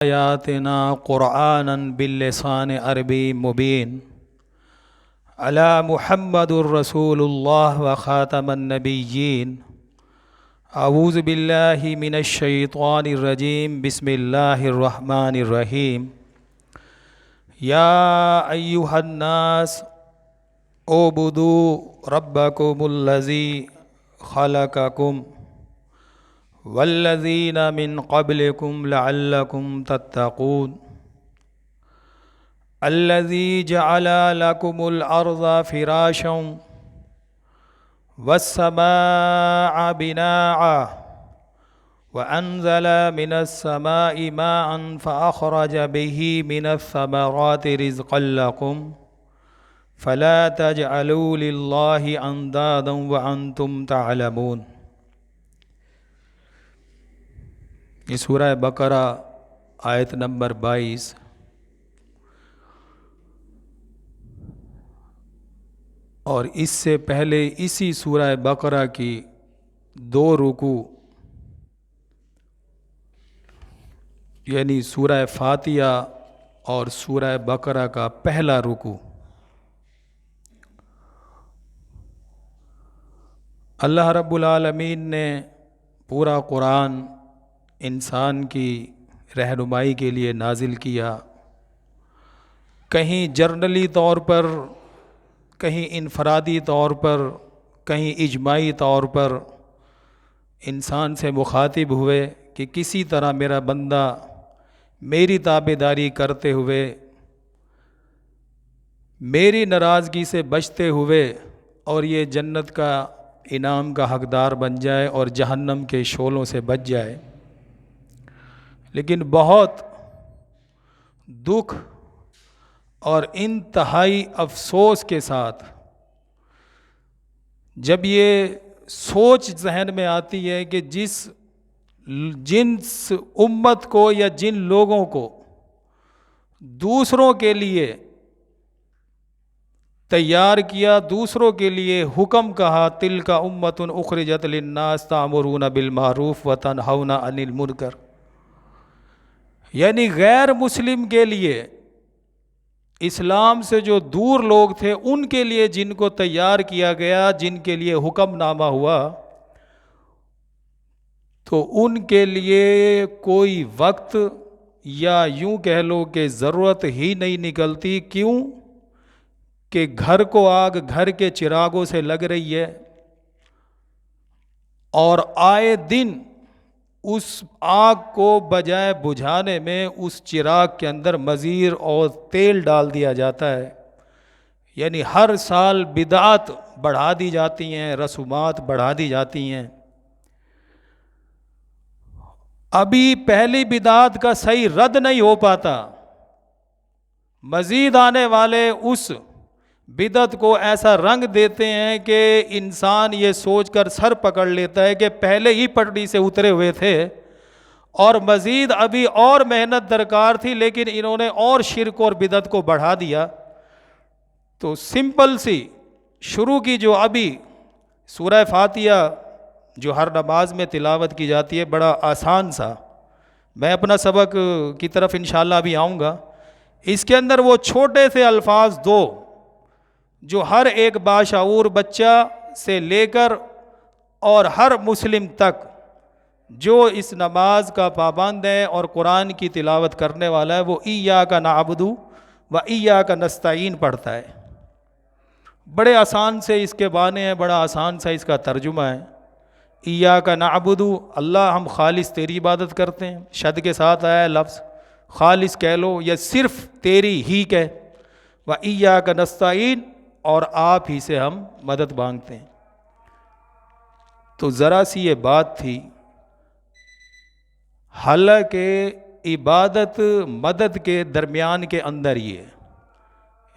آیاتنا قرآنا باللسان عربی مبین علی محمد الرسول اللہ وخاتم النبیین اعوذ باللہ من الشیطان الرجیم بسم اللہ الرحمن الرحیم یا ایہا الناس اعبدوا ربکم الذی خلقکم والذین من قبلکم لعلکم تتقون الذی جعل لکم الارض فراشا والسماء بناء وأنزل من السماء ماء فأخرج به من الثمرات رزقا لكم فلا تجعلوا لله أندادا وأنتم تعلمون۔ یہ سورہ بقرہ آیت نمبر 22۔ اور اس سے پہلے اسی سورہ بقرہ کی 2 رکوع یعنی سورہ فاتحہ اور سورہ بقرہ کا پہلا رکوع اللہ رب العالمین نے پورا قرآن انسان کی رہنمائی کے لیے نازل کیا، کہیں جرنلی طور پر، کہیں انفرادی طور پر، کہیں اجماعی طور پر انسان سے مخاطب ہوئے کہ کسی طرح میرا بندہ میری تابعداری کرتے ہوئے، میری ناراضگی سے بچتے ہوئے اور یہ جنت کا انعام کا حقدار بن جائے اور جہنم کے شعلوں سے بچ جائے۔ لیکن بہت دکھ اور انتہائی افسوس کے ساتھ جب یہ سوچ ذہن میں آتی ہے کہ جس امت کو یا جن لوگوں کو دوسروں کے لیے تیار کیا، دوسروں کے لیے حکم کہا، تلک امۃ اخرجت للناس تأمرون بالمعروف وتنہون عن المنکر، یعنی غیر مسلم کے لیے، اسلام سے جو دور لوگ تھے ان کے لیے جن کو تیار کیا گیا، جن کے لیے حکم نامہ ہوا، تو ان کے لیے کوئی وقت یا یوں کہہ لو کہ ضرورت ہی نہیں نکلتی۔ کیوں کہ گھر کو آگ گھر کے چراغوں سے لگ رہی ہے، اور آئے دن اس آگ کو بجائے بجھانے میں اس چراغ کے اندر مزید اور تیل ڈال دیا جاتا ہے، یعنی ہر سال بدعات بڑھا دی جاتی ہیں، رسومات بڑھا دی جاتی ہیں۔ ابھی پہلی بدعات کا صحیح رد نہیں ہو پاتا، مزید آنے والے اس بدعت کو ایسا رنگ دیتے ہیں کہ انسان یہ سوچ کر سر پکڑ لیتا ہے کہ پہلے ہی پٹڑی سے اترے ہوئے تھے اور مزید ابھی اور محنت درکار تھی، لیکن انہوں نے اور شرک اور بدعت کو بڑھا دیا۔ تو سمپل سی شروع کی جو ابھی سورہ فاتحہ جو ہر نماز میں تلاوت کی جاتی ہے، بڑا آسان سا، میں اپنا سبق کی طرف انشاءاللہ ابھی آؤں گا، اس کے اندر وہ چھوٹے سے الفاظ 2 جو ہر ایک باشعور بچہ سے لے کر اور ہر مسلم تک جو اس نماز کا پابند ہے اور قرآن کی تلاوت کرنے والا ہے، وہ ایاک نعبد و ایاک نستعین پڑھتا ہے۔ بڑے آسان سے اس کے معنی ہیں، بڑا آسان سا اس کا ترجمہ ہے۔ ایاک نعبد، اللہ ہم خالص تیری عبادت کرتے ہیں، شد کے ساتھ آیا ہے لفظ، خالص کہہ لو یا صرف تیری ہی کہہ، و ایاک نستعین، اور آپ ہی سے ہم مدد مانگتے ہیں۔ تو ذرا سی یہ بات تھی، حالانکہ عبادت مدد کے درمیان کے اندر ہی ہے،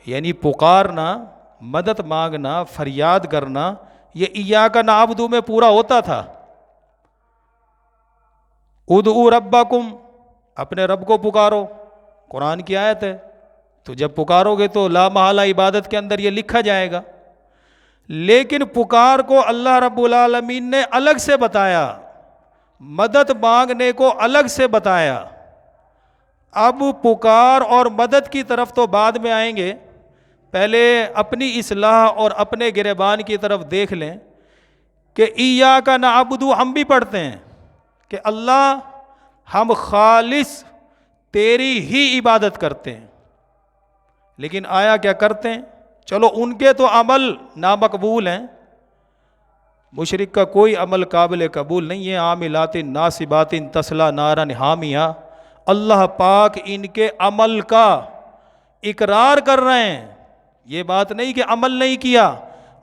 یعنی پکارنا، مدد مانگنا، فریاد کرنا، یہ ایاک نعبد میں پورا ہوتا تھا۔ ادعوا ربکم، اپنے رب کو پکارو، قرآن کی آیت ہے، تو جب پکارو گے تو لا محالہ عبادت کے اندر یہ لکھا جائے گا۔ لیکن پکار کو اللہ رب العالمین نے الگ سے بتایا، مدد مانگنے کو الگ سے بتایا، اب پکار اور مدد کی طرف تو بعد میں آئیں گے، پہلے اپنی اصلاح اور اپنے گریبان کی طرف دیکھ لیں کہ ایاک نعبد ہم بھی پڑھتے ہیں کہ اللہ ہم خالص تیری ہی عبادت کرتے ہیں، لیکن آیا کیا کرتے ہیں؟ چلو ان کے تو عمل نامقبول ہیں، مشرک کا کوئی عمل قابل قبول نہیں ہے، عاملات ناصبات تصلی نارا حامیہ، اللہ پاک ان کے عمل کا اقرار کر رہے ہیں، یہ بات نہیں کہ عمل نہیں کیا،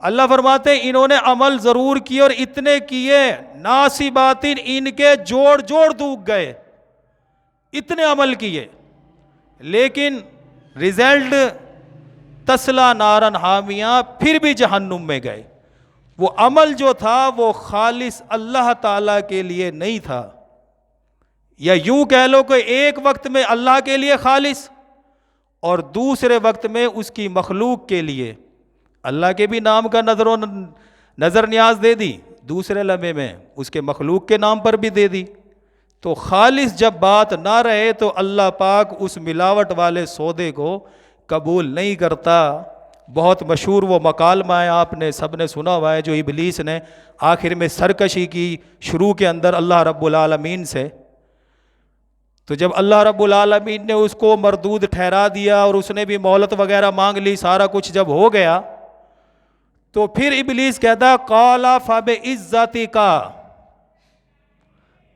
اللہ فرماتے ہیں انہوں نے عمل ضرور کیے اور اتنے کیے، ناصبات ان کے جوڑ جوڑ ڈوب گئے، اتنے عمل کیے، لیکن رزلٹ تسلا نارن حامیہ، پھر بھی جہنم میں گئے۔ وہ عمل جو تھا وہ خالص اللہ تعالیٰ کے لیے نہیں تھا، یا یوں کہہ لو کہ ایک وقت میں اللہ کے لیے خالص اور دوسرے وقت میں اس کی مخلوق کے لیے، اللہ کے بھی نام کا نظر نیاز دے دی، دوسرے لمحے میں اس کے مخلوق کے نام پر بھی دے دی۔ تو خالص جب بات نہ رہے تو اللہ پاک اس ملاوٹ والے سودے کو قبول نہیں کرتا۔ بہت مشہور وہ مکالمہ ہے، آپ نے سب نے سنا ہوا ہے، جو ابلیس نے آخر میں سرکشی کی شروع کے اندر اللہ رب العالمین سے، تو جب اللہ رب العالمین نے اس کو مردود ٹھہرا دیا اور اس نے بھی مہلت وغیرہ مانگ لی، سارا کچھ جب ہو گیا تو پھر ابلیس کہتا قال فبعزتک،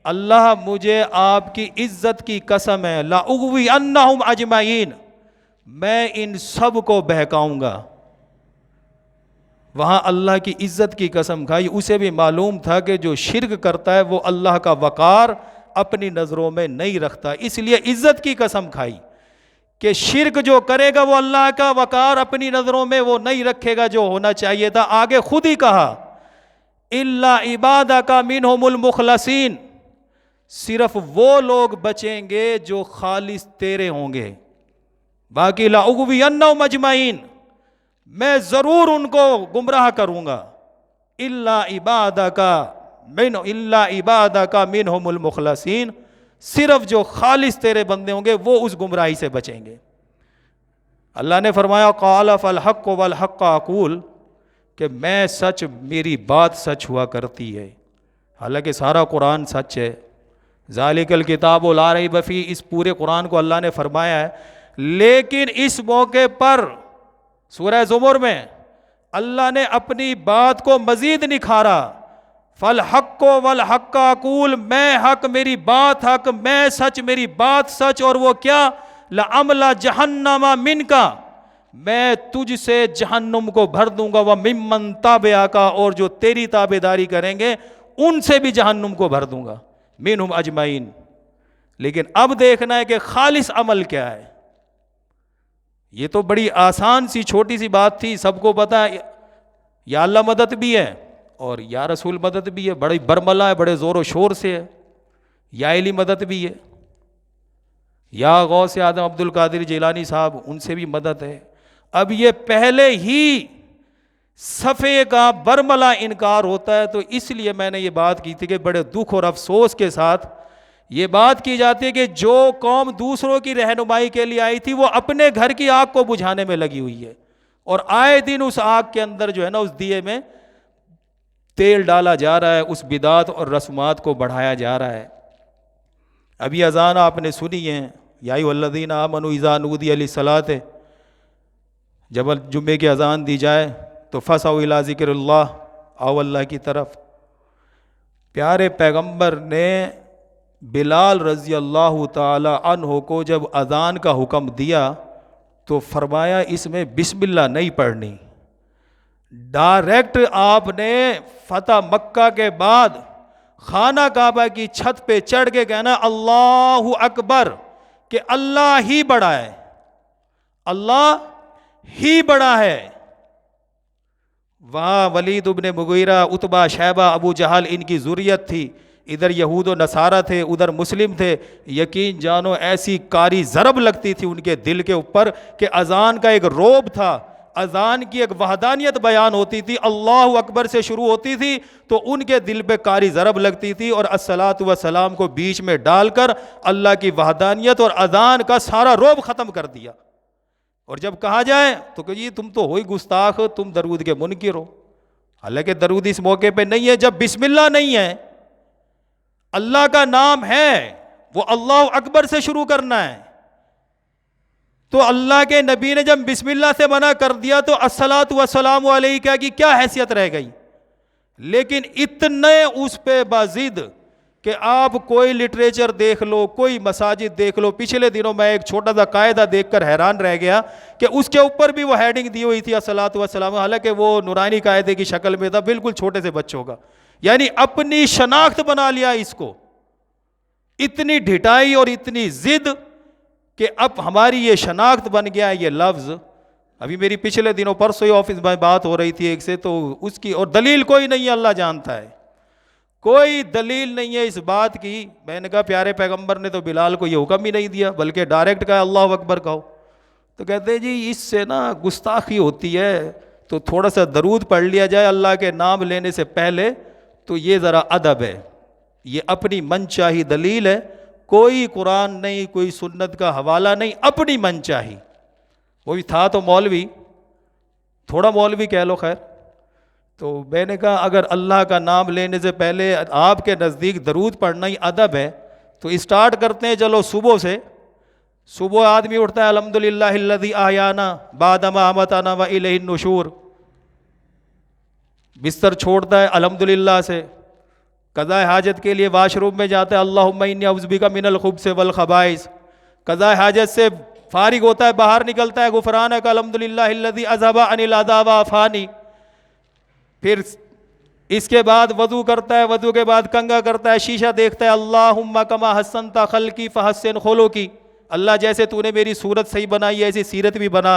اللہ مجھے آپ کی عزت کی قسم ہے، لأغوینہم اجمعین، میں ان سب کو بہکاؤں گا۔ وہاں اللہ کی عزت کی قسم کھائی، اسے بھی معلوم تھا کہ جو شرک کرتا ہے وہ اللہ کا وقار اپنی نظروں میں نہیں رکھتا، اس لیے عزت کی قسم کھائی کہ شرک جو کرے گا وہ اللہ کا وقار اپنی نظروں میں وہ نہیں رکھے گا جو ہونا چاہیے تھا۔ آگے خود ہی کہا الا عبادک منہم المخلصین، صرف وہ لوگ بچیں گے جو خالص تیرے ہوں گے، باقی لأغوینہم اجمعین، میں ضرور ان کو گمراہ کروں گا، الا عبادک منہم المخلصین، صرف جو خالص تیرے بندے ہوں گے وہ اس گمراہی سے بچیں گے۔ اللہ نے فرمایا قال فالحق والحق اقول، کہ میں سچ، میری بات سچ ہوا کرتی ہے، حالانکہ سارا قرآن سچ ہے، ذالک الکتاب لا ریب فیہ، اس پورے قرآن کو اللہ نے فرمایا ہے، لیکن اس موقع پر سورہ زمر میں اللہ نے اپنی بات کو مزید نکھارا، فالحق والحق اقول، میں حق، میری بات حق، میں سچ، میری بات سچ، اور وہ کیا؟ لَأَمْلَأَ جَهَنَّمَ مِنْكَ، میں تجھ سے جہنم کو بھر دوں گا، وَمِمَّن تَابَعَكَ، اور جو تیری تابعداری کریں گے ان سے بھی جہنم کو بھر دوں گا، منہم اجمعین۔ لیکن اب دیکھنا ہے کہ خالص عمل کیا ہے۔ یہ تو بڑی آسان سی چھوٹی سی بات تھی، سب کو پتا ہے، یا اللہ مدد بھی ہے اور یا رسول مدد بھی ہے، بڑی برملا ہے، بڑے زور و شور سے ہے، یا علی مدد بھی ہے، یا غوث اعظم عبد القادر جیلانی صاحب، ان سے بھی مدد ہے۔ اب یہ پہلے ہی صفحے کا برملا انکار ہوتا ہے، تو اس لیے میں نے یہ بات کی تھی کہ بڑے دکھ اور افسوس کے ساتھ یہ بات کی جاتی ہے کہ جو قوم دوسروں کی رہنمائی کے لیے آئی تھی وہ اپنے گھر کی آگ کو بجھانے میں لگی ہوئی ہے، اور آئے دن اس آگ کے اندر جو ہے نا، اس دیے میں تیل ڈالا جا رہا ہے، اس بدعات اور رسومات کو بڑھایا جا رہا ہے۔ ابھی اذان آپ نے سنی ہے، یا ایھا الذین آمنوا اذا نودی للصلاۃ، جب جمعے کی اذان دی جائے تو فسعوا الی ذکر اللہ، آؤ اللہ کی طرف۔ پیارے پیغمبر نے بلال رضی اللہ تعالی عنہ کو جب اذان کا حکم دیا تو فرمایا اس میں بسم اللہ نہیں پڑھنی، ڈائریکٹ آپ نے فتح مکہ کے بعد خانہ کعبہ کی چھت پہ چڑھ کے کہنا اللہ اکبر، کہ اللہ ہی بڑا ہے، اللہ ہی بڑا ہے۔ وہاں ولید ابن مغیرہ، عتبہ، شیبہ، ابو جہل ان کی ذریت تھی، ادھر یہود و نصارہ تھے، ادھر مسلم تھے، یقین جانو ایسی کاری ضرب لگتی تھی ان کے دل کے اوپر کہ اذان کا ایک روب تھا، اذان کی ایک وحدانیت بیان ہوتی تھی، اللہ اکبر سے شروع ہوتی تھی تو ان کے دل پہ قاری ضرب لگتی تھی، اور الصلاۃ والسلام کو بیچ میں ڈال کر اللہ کی وحدانیت اور اذان کا سارا رعب ختم کر دیا۔ اور جب کہا جائے تو کہ جی تم تو ہوئی گستاخ، تم درود کے منکر ہو، حالانکہ درود اس موقع پہ نہیں ہے جب بسم اللہ نہیں ہے، اللہ کا نام ہے وہ اللہ اکبر سے شروع کرنا ہے۔ تو اللہ کے نبی نے جب بسم اللہ سے منع کر دیا تو الصلاۃ والسلام علیک کی کیا حیثیت رہ گئی؟ لیکن اتنے اس پہ بازید کہ آپ کوئی لٹریچر دیکھ لو، کوئی مساجد دیکھ لو۔ پچھلے دنوں میں ایک چھوٹا سا قاعدہ دیکھ کر حیران رہ گیا کہ اس کے اوپر بھی وہ ہیڈنگ دی ہوئی تھی الصلاۃ والسلام، حالانکہ وہ نورانی قاعدے کی شکل میں تھا، بالکل چھوٹے سے بچوں کا، یعنی اپنی شناخت بنا لیا اس کو، اتنی ڈھٹائی اور اتنی ضد کہ اب ہماری یہ شناخت بن گیا ہے یہ لفظ۔ ابھی میری پچھلے دنوں پرسوں ہی آفس میں بات ہو رہی تھی ایک سے، تو اس کی اور دلیل کوئی نہیں ہے، اللہ جانتا ہے، کوئی دلیل نہیں ہے اس بات کی۔ میں نے کہا پیارے پیغمبر نے تو بلال کو یہ حکم ہی نہیں دیا، بلکہ ڈائریکٹ کہا اللہ اکبر کہو۔ تو کہتے ہیں جی اس سے نا گستاخی ہوتی ہے، تو تھوڑا سا درود پڑھ لیا جائے اللہ کے نام لینے سے پہلے، تو یہ ذرا ادب ہے۔ یہ اپنی من چاہی دلیل ہے، کوئی قرآن نہیں، کوئی سنت کا حوالہ نہیں، اپنی من چاہی۔ وہ بھی تھا تو مولوی، تھوڑا مولوی کہہ لو خیر۔ تو میں نے کہا اگر اللہ کا نام لینے سے پہلے آپ کے نزدیک درود پڑھنا ہی ادب ہے تو اسٹارٹ کرتے ہیں چلو صبح سے۔ صبح آدمی اٹھتا ہے الحمدللہ الذی احیانا بعد ما اماتنا والیہ النشور، بستر چھوڑتا ہے الحمدللہ سے، قضاء حاجت کے لیے واش روم میں جاتا ہے اللہم انی اعوذ بک من الخبث والخبائث، قضاء حاجت سے فارغ ہوتا ہے باہر نکلتا ہے غفرانک الحمدللہ الذی اذھب عن الاذی وعافانی، پھر اس کے بعد وضو کرتا ہے، وضو کے بعد کنگا کرتا ہے، شیشہ دیکھتا ہے اللہم کما حسنت خلقی فحسن خلقی، اللہ جیسے تو نے میری صورت صحیح بنائی ہے ایسی سیرت بھی بنا،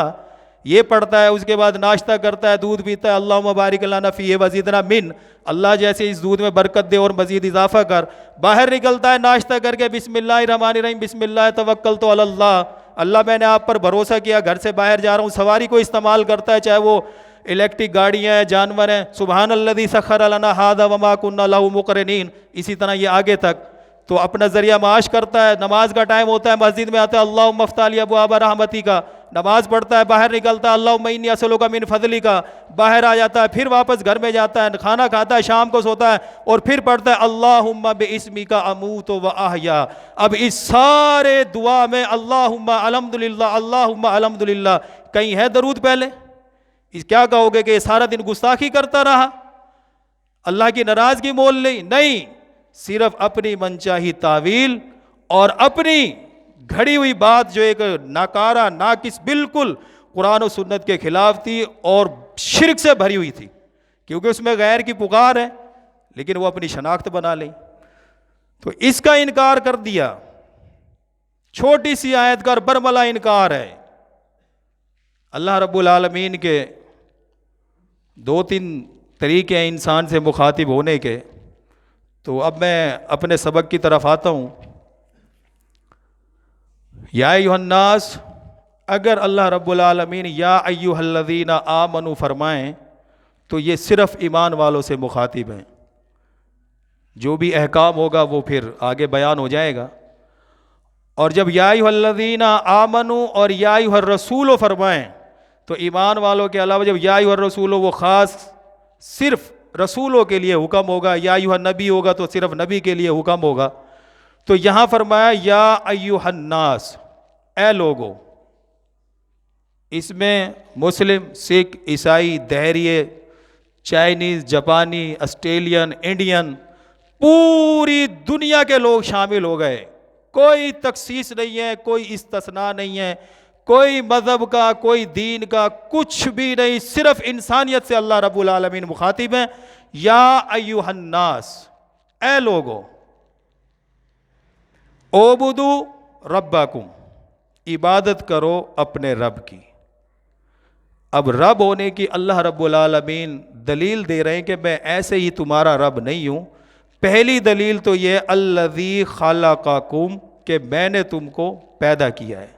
یہ پڑھتا ہے۔ اس کے بعد ناشتہ کرتا ہے، دودھ پیتا ہے اللہم بارک لنا فیہ وزدنا من، اللہ جیسے اس دودھ میں برکت دے اور مزید اضافہ کر۔ باہر نکلتا ہے ناشتہ کر کے بسم اللہ الرحمن الرحیم بسم اللہ توکلت علی اللہ، اللہ میں نے آپ پر بھروسہ کیا، گھر سے باہر جا رہا ہوں، سواری کو استعمال کرتا ہے چاہے وہ الیکٹرک گاڑیاں ہیں، جانور ہیں، سبحان الذی سخر لنا ھذا وما كنا له مقرنین، اسی طرح یہ آگے تک۔ تو اپنا ذریعہ معاش کرتا ہے، نماز کا ٹائم ہوتا ہے مسجد میں آتا ہے اللہم افتح لی ابواب رحمتی کا، نماز پڑھتا ہے، باہر نکلتا ہے اللہم انی اسألک من فضلی کا، باہر آ جاتا ہے، پھر واپس گھر میں جاتا ہے، کھانا کھاتا ہے، شام کو سوتا ہے، اور پھر پڑھتا ہے اللہم باسمک اموت و احیا۔ اب اس سارے دعا میں اللہم الحمدللہ اللہم الحمدللہ، کہیں ہے درود پہلے؟ کیا کہو گے کہ یہ سارا دن گستاخی کرتا رہا، اللہ کی ناراضگی مول لی؟ نہیں، صرف اپنی منچاہی تعویل اور اپنی گھڑی ہوئی بات جو ایک ناکارہ ناقص بالکل قرآن و سنت کے خلاف تھی اور شرک سے بھری ہوئی تھی، کیونکہ اس میں غیر کی پکار ہے، لیکن وہ اپنی شناخت بنا لی، تو اس کا انکار کر دیا۔ چھوٹی سی آیت کا برملا انکار ہے۔ اللہ رب العالمین کے دو تین طریقے ہیں انسان سے مخاطب ہونے کے، تو اب میں اپنے سبق کی طرف آتا ہوں۔ یا ایھا الناس، اگر اللہ رب العالمین یا ایھا الذین آمنوا فرمائیں تو یہ صرف ایمان والوں سے مخاطب ہیں، جو بھی احکام ہوگا وہ پھر آگے بیان ہو جائے گا۔ اور جب یا ایھا الذین آمنوا اور یا ایھا الرسول فرمائیں تو ایمان والوں کے علاوہ جب یا ایھا الرسول وہ خاص صرف رسولوں کے لیے حکم ہوگا، یا ایھا النبی ہوگا تو صرف نبی کے لیے حکم ہوگا۔ تو یہاں فرمایا یا ایھا الناس، اے لوگو، اس میں مسلم، سکھ، عیسائی، دہریے، چائنیز، جاپانی، آسٹریلین، انڈین، پوری دنیا کے لوگ شامل ہو گئے، کوئی تخصیص نہیں ہے، کوئی استثناء نہیں ہے، کوئی مذہب کا، کوئی دین کا، کچھ بھی نہیں، صرف انسانیت سے اللہ رب العالمین مخاطب ہیں۔ یا ایھا الناس، اے لوگو، اعبدوا ربکم، عبادت کرو اپنے رب کی۔ اب رب ہونے کی اللہ رب العالمین دلیل دے رہے ہیں کہ میں ایسے ہی تمہارا رب نہیں ہوں۔ پہلی دلیل تو یہ الذی خلقکم، کہ میں نے تم کو پیدا کیا ہے۔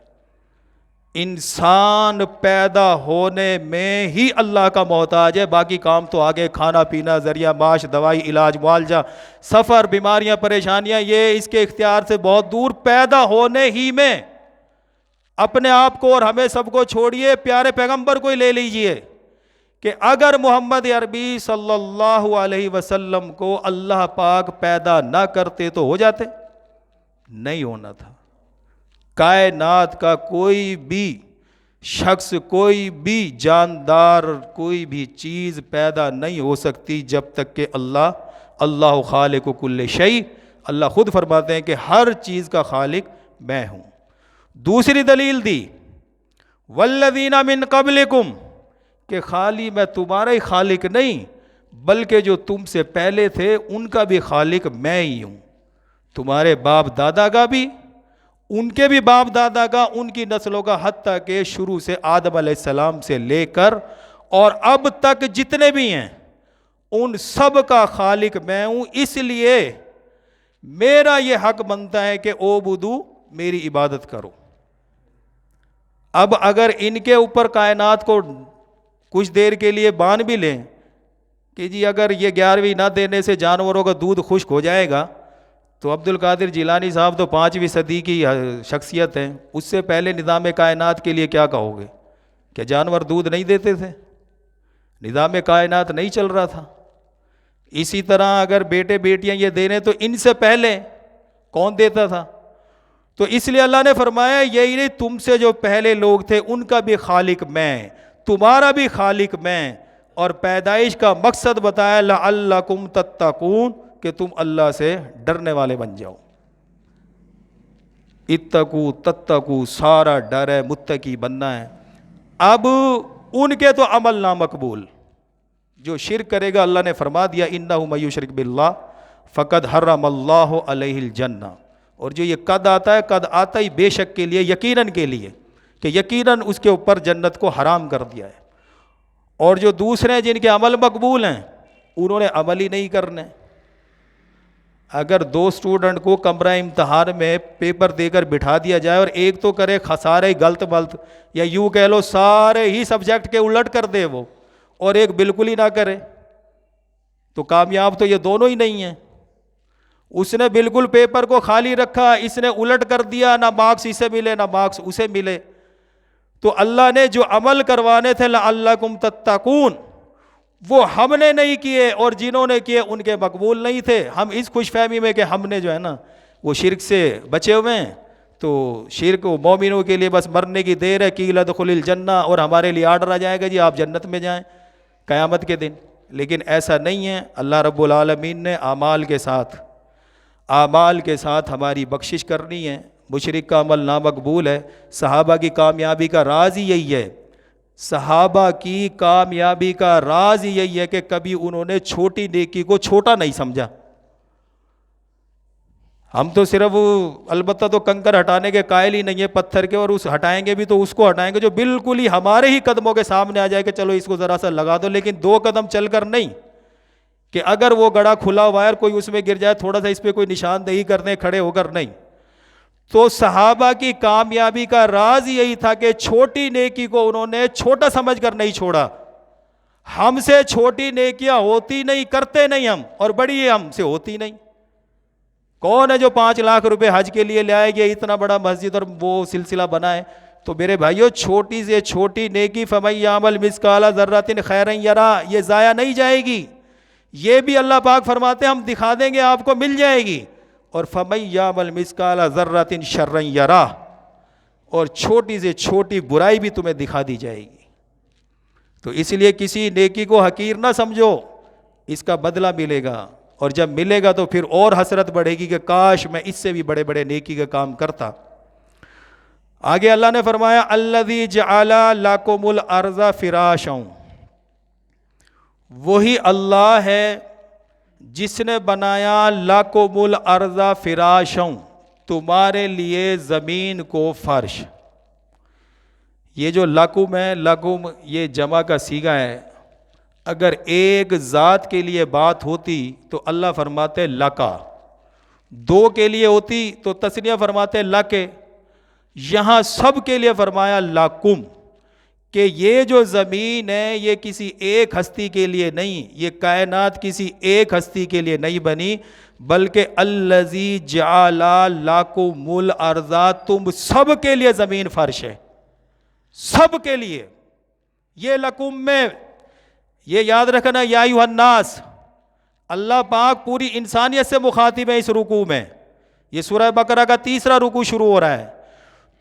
انسان پیدا ہونے میں ہی اللہ کا محتاج ہے، باقی کام تو آگے، کھانا پینا، ذریعہ معاش، دوائی، علاج، معالجہ، سفر، بیماریاں، پریشانیاں، یہ اس کے اختیار سے بہت دور۔ پیدا ہونے ہی میں اپنے آپ کو اور ہمیں سب کو چھوڑیے، پیارے پیغمبر کو ہی لے لیجئے کہ اگر محمد عربی صلی اللہ علیہ وسلم کو اللہ پاک پیدا نہ کرتے تو ہو جاتے؟ نہیں ہونا تھا۔ کائنات کا کوئی بھی شخص، کوئی بھی جاندار، کوئی بھی چیز پیدا نہیں ہو سکتی جب تک کہ اللہ خالق کل شیء، اللہ خود فرماتے ہیں کہ ہر چیز کا خالق میں ہوں۔ دوسری دلیل دی والذین من قبلکم، کہ خالی میں تمہارا ہی خالق نہیں بلکہ جو تم سے پہلے تھے ان کا بھی خالق میں ہی ہوں، تمہارے باپ دادا کا بھی، ان کے بھی باپ دادا کا، ان کی نسلوں کا، حتیٰ کہ شروع سے آدم علیہ السلام سے لے کر اور اب تک جتنے بھی ہیں ان سب کا خالق میں ہوں۔ اس لیے میرا یہ حق بنتا ہے کہ اعبدو، میری عبادت کرو۔ اب اگر ان کے اوپر کائنات کو کچھ دیر کے لیے بان بھی لیں کہ جی اگر یہ 11ویں نہ دینے سے جانوروں کا دودھ خشک ہو جائے گا، تو عبد القادر جیلانی صاحب تو 5ویں صدی کی شخصیت ہیں، اس سے پہلے نظام کائنات کے لیے کیا کہو گے؟ کہ جانور دودھ نہیں دیتے تھے، نظام کائنات نہیں چل رہا تھا؟ اسی طرح اگر بیٹے بیٹیاں یہ دے رہے تو ان سے پہلے کون دیتا تھا؟ تو اس لیے اللہ نے فرمایا یہی نہیں، تم سے جو پہلے لوگ تھے ان کا بھی خالق میں، تمہارا بھی خالق میں، اور پیدائش کا مقصد بتایا لعلکم تتقون، کہ تم اللہ سے ڈرنے والے بن جاؤ۔ اتقو تتقو، سارا ڈر ہے، متقی بننا ہے۔ اب ان کے تو عمل نامقبول، جو شرک کرے گا اللہ نے فرما دیا انہ من یشرک باللہ فقد حرم اللہ علیہ الجنہ، اور جو یہ قد آتا ہے، قد آتا ہی بے شک کے لیے، یقیناً کے لیے، کہ یقیناً اس کے اوپر جنت کو حرام کر دیا ہے۔ اور جو دوسرے ہیں جن کے عمل مقبول ہیں انہوں نے عمل ہی نہیں کرنے۔ اگر 2 اسٹوڈنٹ کو کمرہ امتحان میں پیپر دے کر بٹھا دیا جائے اور ایک تو کرے سارے غلط ملط، یا یوں کہہ لو سارے ہی سبجیکٹ کے الٹ کر دے وہ، اور ایک بالکل ہی نہ کرے، تو کامیاب تو یہ دونوں ہی نہیں ہیں۔ اس نے بالکل پیپر کو خالی رکھا، اس نے الٹ کر دیا، نہ مارکس اسے ملے نہ مارکس اسے ملے۔ تو اللہ نے جو عمل کروانے تھے لعلکم تتقون، وہ ہم نے نہیں کیے، اور جنہوں نے کیے ان کے مقبول نہیں تھے۔ ہم اس خوش فہمی میں کہ ہم نے جو ہے نا وہ شرک سے بچے ہوئے ہیں، تو شرک مومنوں کے لیے بس مرنے کی دیر ہے، قیل ادخل الجنہ، اور ہمارے لیے آرڈر آ جائے گا جی آپ جنت میں جائیں قیامت کے دن۔ لیکن ایسا نہیں ہے، اللہ رب العالمین نے اعمال کے ساتھ ہماری بخشش کرنی ہے۔ مشرک کا عمل نامقبول ہے۔ صحابہ کی کامیابی کا راز ہی یہی ہے، صحابہ کی کامیابی کا راز ہی یہی ہے کہ کبھی انہوں نے چھوٹی نیکی کو چھوٹا نہیں سمجھا۔ ہم تو صرف البتہ تو کنکر ہٹانے کے قائل ہی نہیں ہے پتھر کے، اور اس ہٹائیں گے بھی تو اس کو ہٹائیں گے جو بالکل ہی ہمارے ہی قدموں کے سامنے آ جائے کہ چلو اس کو ذرا سا لگا دو، لیکن 2 قدم چل کر نہیں، کہ اگر وہ گڑھا کھلا ہوا ہے اور کوئی اس میں گر جائے تھوڑا سا اس پہ کوئی نشاندہی کر دیں کھڑے ہو کر، نہیں۔ تو صحابہ کی کامیابی کا راز یہی تھا کہ چھوٹی نیکی کو انہوں نے چھوٹا سمجھ کر نہیں چھوڑا۔ ہم سے چھوٹی نیکیاں ہوتی نہیں، کرتے نہیں ہم، اور بڑی ہم سے ہوتی نہیں۔ کون ہے جو 5 لاکھ روپے حج کے لیے لے آئے گیا، اتنا بڑا مسجد اور وہ سلسلہ بنائے؟ تو میرے بھائیو، چھوٹی سے چھوٹی نیکی فَمَن يَعْمَلْ مِثْقَالَ ذَرَّةٍ خَيْرًا يَرَهُ، یہ ضائع نہیں جائے گی۔ یہ بھی اللہ پاک فرماتے ہیں ہم دکھا دیں گے آپ کو، مل جائے گی۔ اور فَمَن يَعْمَلْ مِثْقَالَ ذَرَّةٍ شَرًّا يَرَهُ، اور چھوٹی سے چھوٹی برائی بھی تمہیں دکھا دی جائے گی۔ تو اس لیے کسی نیکی کو حقیر نہ سمجھو، اس کا بدلہ ملے گا، اور جب ملے گا تو پھر اور حسرت بڑھے گی کہ کاش میں اس سے بھی بڑے بڑے نیکی کا کام کرتا۔ آگے اللہ نے فرمایا الذی جعل لکم الارض فراشا، وہی اللہ ہے جس نے بنایا لکم الارض فراشا، تمہارے لیے زمین کو فرش۔ یہ جو لکم ہے، لکم یہ جمع کا صیغہ ہے۔ اگر ایک ذات کے لیے بات ہوتی تو اللہ فرماتے لکا، 2 کے لیے ہوتی تو تثنیہ فرماتے لکے، یہاں سب کے لیے فرمایا لکم، کہ یہ جو زمین ہے یہ کسی ایک ہستی کے لیے نہیں، یہ کائنات کسی ایک ہستی کے لیے نہیں بنی، بلکہ الذی جعل لکم الارض، تم سب کے لیے زمین فرش ہے، سب کے لیے۔ یہ لکم میں یہ یاد رکھنا، یا ایھا الناس، اللہ پاک پوری انسانیت سے مخاطب ہے اس رکوع میں۔ یہ سورہ بقرہ کا تیسرا رکوع شروع ہو رہا ہے،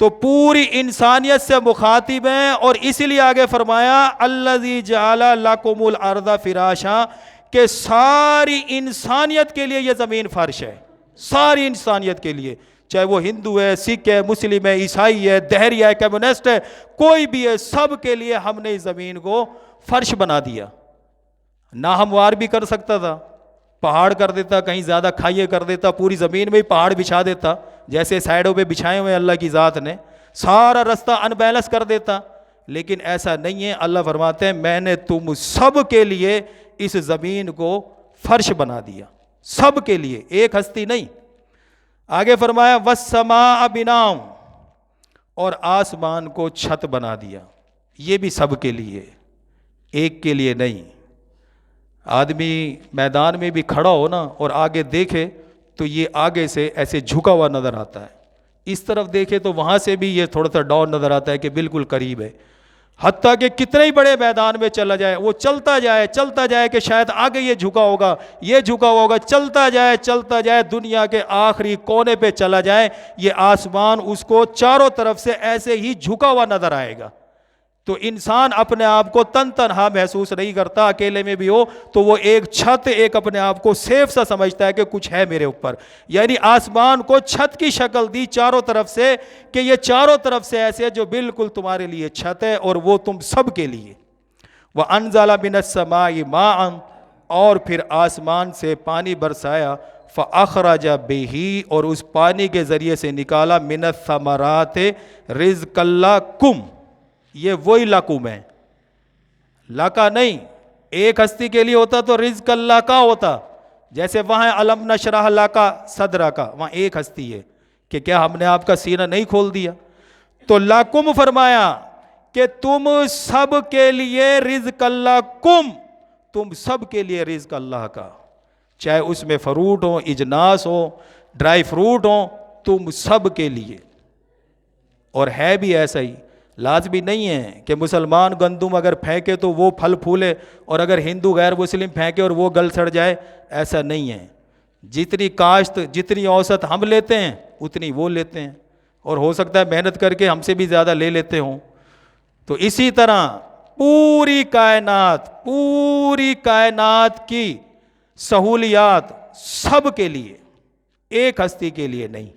تو پوری انسانیت سے مخاطب ہیں، اور اسی لیے آگے فرمایا الذی جعل لکم الارض فراشا، کہ ساری انسانیت کے لیے یہ زمین فرش ہے، ساری انسانیت کے لیے، چاہے وہ ہندو ہے، سکھ ہے، مسلم ہے، عیسائی ہے، دہری ہے، کمیونسٹ ہے، کوئی بھی ہے، سب کے لیے ہم نے اس زمین کو فرش بنا دیا۔ ناہموار بھی کر سکتا تھا، پہاڑ کر دیتا، کہیں زیادہ کھائیے کر دیتا، پوری زمین میں ہی پہاڑ بچھا دیتا، جیسے سائڈوں پہ بچھائے ہوئے اللہ کی ذات نے، سارا رستہ ان بیلنس کر دیتا، لیکن ایسا نہیں ہے۔ اللہ فرماتے ہیں میں نے تم سب کے لیے اس زمین کو فرش بنا دیا، سب کے لیے، ایک ہستی نہیں۔ آگے فرمایا والسماء بناء، اور آسمان کو چھت بنا دیا، یہ بھی سب کے لیے، ایک کے لیے نہیں۔ آدمی میدان میں بھی کھڑا ہو نا اور آگے دیکھے تو یہ آگے سے ایسے جھکا ہوا نظر آتا ہے، اس طرف دیکھے تو وہاں سے بھی یہ تھوڑا سا ڈاؤن نظر آتا ہے کہ بالکل قریب ہے، حتیٰ کہ کتنے ہی بڑے میدان میں چلا جائے، وہ چلتا جائے کہ شاید آگے یہ جھکا ہوگا، یہ جھکا ہوگا، چلتا جائے دنیا کے آخری کونے پہ چلا جائے، یہ آسمان اس کو چاروں طرف سے ایسے ہی جھکا ہوا نظر آئے گا۔ تو انسان اپنے آپ کو تنہا محسوس نہیں کرتا، اکیلے میں بھی ہو تو وہ ایک چھت، ایک اپنے آپ کو سیف سا سمجھتا ہے کہ کچھ ہے میرے اوپر، یعنی آسمان کو چھت کی شکل دی چاروں طرف سے، کہ یہ چاروں طرف سے ایسے جو بالکل تمہارے لیے چھت ہے، اور وہ تم سب کے لیے۔ وَأَنزَلَ مِنَ السَّمَاءِ مَاءً، اور پھر آسمان سے پانی برسایا، فَأَخْرَجَ بِهِ، اور اس پانی کے ذریعے سے نکالا، مِنَ الثَّمَرَاتِ رِزْقًا لَكُمْ، یہ وہی لکم ہے، لاکا نہیں، ایک ہستی کے لیے ہوتا تو رزق اللہ کا ہوتا، جیسے وہاں علم نشرح لکا صدرک، وہاں ایک ہستی ہے کہ کیا ہم نے آپ کا سینہ نہیں کھول دیا؟ تو لکم فرمایا کہ تم سب کے لیے رزق اللہ کم، تم سب کے لیے رزق اللہ کا، چاہے اس میں فروٹ ہو، اجناس ہو، ڈرائی فروٹ ہو، تم سب کے لیے۔ اور ہے بھی ایسا ہی، لازمی نہیں ہے کہ مسلمان گندم اگر پھینکے تو وہ پھل پھولے، اور اگر ہندو غیر مسلم پھینکے اور وہ گل سڑ جائے، ایسا نہیں ہے۔ جتنی کاشت، جتنی اوسط ہم لیتے ہیں اتنی وہ لیتے ہیں، اور ہو سکتا ہے محنت کر کے ہم سے بھی زیادہ لے لیتے ہوں۔ تو اسی طرح پوری کائنات کی سہولیات سب کے لیے، ایک ہستی کے لیے نہیں۔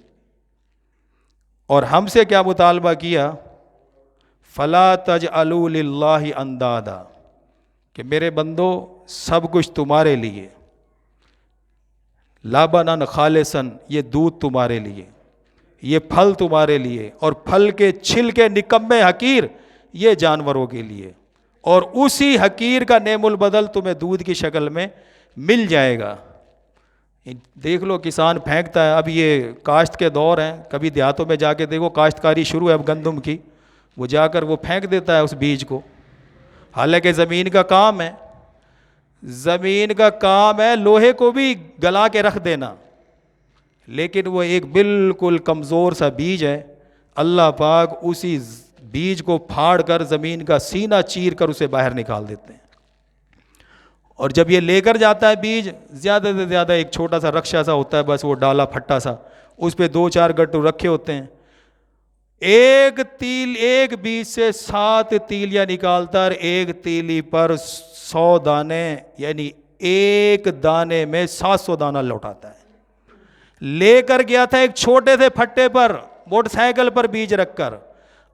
اور ہم سے کیا مطالبہ کیا؟ فَلَا تَجْعَلُوا لِلَّهِ أَنْدَادًا، کہ میرے بندو سب کچھ تمہارے لیے، لَبَنًا خَالِصًا، یہ دودھ تمہارے لیے، یہ پھل تمہارے لیے، اور پھل کے چھلکے نکمے حقیر یہ جانوروں کے لیے، اور اسی حقیر کا نعم البدل تمہیں دودھ کی شکل میں مل جائے گا۔ دیکھ لو کسان پھینکتا ہے، اب یہ کاشت کے دور ہیں، کبھی دیہاتوں میں جا کے دیکھو کاشتکاری شروع ہے اب گندم کی، وہ جا کر وہ پھینک دیتا ہے اس بیج کو، حالانکہ زمین کا کام ہے، زمین کا کام ہے لوہے کو بھی گلا کے رکھ دینا، لیکن وہ ایک بالکل کمزور سا بیج ہے، اللہ پاک اسی بیج کو پھاڑ کر زمین کا سینہ چیر کر اسے باہر نکال دیتے ہیں۔ اور جب یہ لے کر جاتا ہے بیج، زیادہ سے زیادہ ایک چھوٹا سا رکشہ سا ہوتا ہے، بس وہ ڈالا پھٹا سا، اس پہ 2-4 گٹو رکھے ہوتے ہیں، ایک بیج سے 7 تیلیاں نکالتا ہے، ایک تیلی پر 100 دانے، یعنی ایک دانے میں 700 دانہ لوٹاتا ہے۔ لے کر گیا تھا ایک چھوٹے سے پھٹے پر، موٹر سائیکل پر بیج رکھ کر،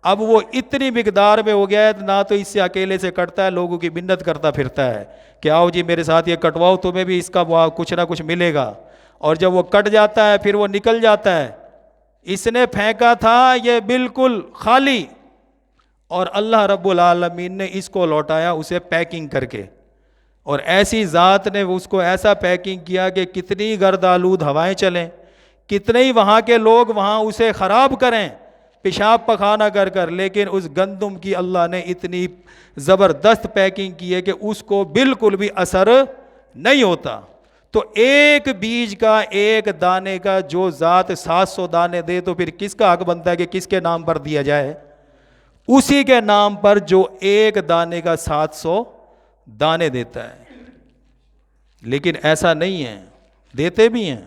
اب وہ اتنی مقدار میں ہو گیا ہے نہ تو اس سے اکیلے سے کٹتا ہے، لوگوں کی منت کرتا پھرتا ہے کہ آؤ جی میرے ساتھ یہ کٹواؤ، تمہیں بھی اس کا کچھ نہ کچھ ملے گا، اور جب وہ کٹ جاتا ہے پھر وہ نکل جاتا ہے۔ اس نے پھینکا تھا یہ بالکل خالی، اور اللہ رب العالمین نے اس کو لوٹایا اسے پیکنگ کر کے، اور ایسی ذات نے اس کو ایسا پیکنگ کیا کہ کتنی گرد آلود ہوائیں چلیں، کتنے ہی وہاں کے لوگ وہاں اسے خراب کریں، پیشاب پخانہ کر کر، لیکن اس گندم کی اللہ نے اتنی زبردست پیکنگ کی ہے کہ اس کو بالکل بھی اثر نہیں ہوتا۔ تو ایک بیج کا، ایک دانے کا جو ذات 700 دانے دے تو پھر کس کا حق بنتا ہے کہ کس کے نام پر دیا جائے؟ اسی کے نام پر جو ایک دانے کا 700 دانے دیتا ہے۔ لیکن ایسا نہیں ہے، دیتے بھی ہیں۔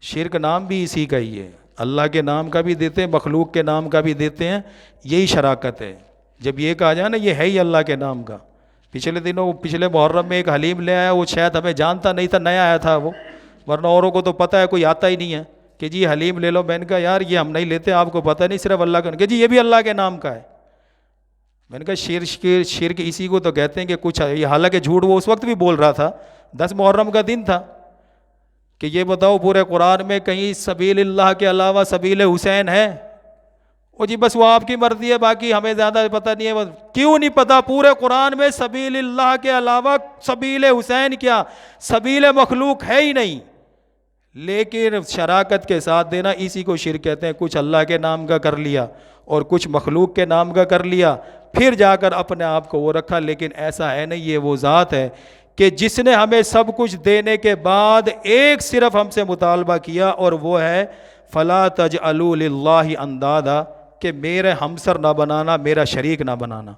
شرک نام بھی اسی کا ہی ہے، اللہ کے نام کا بھی دیتے ہیں، مخلوق کے نام کا بھی دیتے ہیں، یہی شراکت ہے۔ جب یہ کہا جائے نا یہ ہے ہی اللہ کے نام کا۔ پچھلے محرم میں ایک حلیم لے آیا، وہ شاید ہمیں جانتا نہیں تھا، نیا آیا تھا وہ، ورنہ اوروں کو تو پتہ ہے، کوئی آتا ہی نہیں ہے کہ جی حلیم لے لو۔ میں نے کہا یار یہ ہم نہیں لیتے، آپ کو پتہ نہیں، صرف اللہ کا، کہ جی یہ بھی اللہ کے نام کا ہے۔ میں نے کہا شرک اسی کو تو کہتے ہیں کہ کچھ، حالانکہ جھوٹ وہ اس وقت بھی بول رہا تھا، 10 محرم کا دن تھا، کہ یہ بتاؤ پورے قرآن میں کہیں سبیل اللہ کے علاوہ سبیل حسین ہے؟ وہ جی بس وہ آپ کی مرضی ہے، باقی ہمیں زیادہ پتہ نہیں ہے۔ کیوں نہیں پتہ؟ پورے قرآن میں سبیل اللہ کے علاوہ سبیل حسین کیا، سبیل مخلوق ہے ہی نہیں۔ لیکن شراکت کے ساتھ دینا، اسی کو شرک کہتے ہیں۔ کچھ اللہ کے نام کا کر لیا اور کچھ مخلوق کے نام کا کر لیا، پھر جا کر اپنے آپ کو وہ رکھا۔ لیکن ایسا ہے نہیں، یہ وہ ذات ہے کہ جس نے ہمیں سب کچھ دینے کے بعد ایک صرف ہم سے مطالبہ کیا، اور وہ ہے فَلَا تَجْعَلُوا لِلَّهِ أَنْدَادًا، کہ میرے ہمسر نہ بنانا، میرا شریک نہ بنانا۔